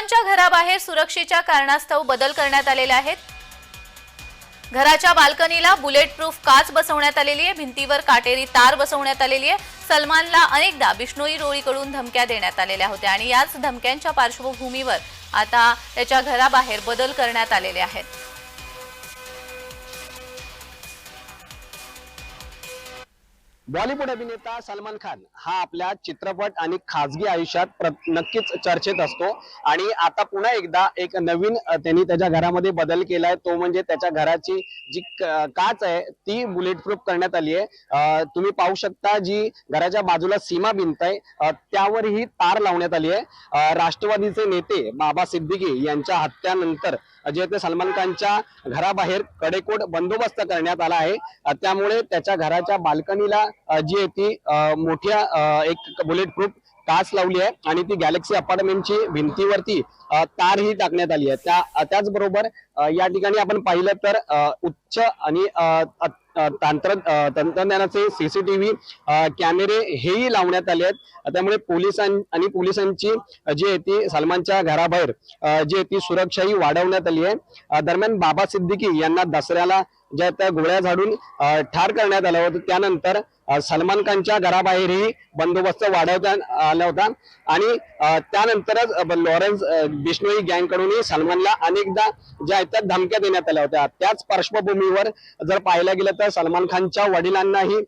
सलमानच्या घराबाहेर सुरक्षेच्या कारणास्तव बदल करण्यात आलेले आहेत। घराच्या बाल्कनीला बुलेट प्रूफ काच बसवण्यात आलेली आहे, भिंतीवर काटेरी तार बसवण्यात आलेली आहे। सलमानला अनेकदा बिश्नोई टोळीकडून धमक्या देण्यात आलेल्या होत्या आणि याच धमक्यांच्या पार्श्वभूमीवर आता त्याच्या घराबाहेर बदल करण्यात आलेले आहेत। बॉलिवूड अभिनेता सलमान खान हा आपल्या चित्रपट आणि खासगी आयुष्यात नक्कीच चर्चेत असतो आणि आता पुन्हा एकदा एक नवीन त्यांनी त्याच्या घरामध्ये बदल केलाय, तो म्हणजे त्याच्या घराची जी काच आहे ती बुलेट प्रूफ करण्यात आली आहे। तुम्ही पाहू शकता जी घराच्या बाजूला सीमा भिंत आहे त्यावरही तार लावण्यात आली आहे। राष्ट्रवादीचे नेते बाबा सिद्दीकी यांच्या हत्येनंतर जे ते सलमान खानच्या घराबाहेर कडेकोट बंदोबस्त करण्यात आला आहे, त्यामुळे त्याच्या घराच्या बाल्कनीला जी आहे ती मोठ्या एक बुलेट प्रूफ काच लावली आहे आणि ती गॅलेक्सी अपार्टमेंटची भिंतीवरती तार ही टाकण्यात आली आहे। त्याचबरोबर या ठिकाणी आपण पाहिलं तर उच्च आणि तंत्रज्ञानाचे सीसीटीव्ही कॅमेरे हेही लावण्यात आले आहेत। त्यामुळे पोलिसांची जी आहे ती सलमानच्या घराबाहेर जी आहे ती सुरक्षाही वाढवण्यात आली आहे। दरम्यान बाबा सिद्दीकी यांना दसऱ्याला ज्या त्या गोळ्या झाडून ठार करण्यात आलं होतं, त्यानंतर सलमान खानच्या घराबाहेरही बंदोबस्त वाढवण्यात आला होता आणि त्यानंतरच लॉरेन्स बिश्नोई गँग कडूनही सलमानला अनेकदा ज्या आहेत त्या धमक्या देण्यात आल्या होत्या। त्याच पार्श्वभूमीवर जर पाहायला गेलं तर सलमान खानच्या वडिलांनाही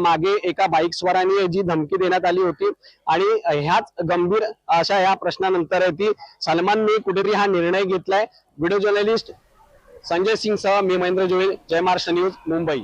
मागे एका बाईक स्वाराने जी धमकी देण्यात आली होती आणि ह्याच गंभीर अशा ह्या प्रश्नानंतर ती सलमानने कुठेतरी हा निर्णय घेतलाय। व्हिडिओ जर्नलिस्ट संजय सिंग सह मी महेंद्र जोळे, जय महाराष्ट्र न्यूज, मुंबई।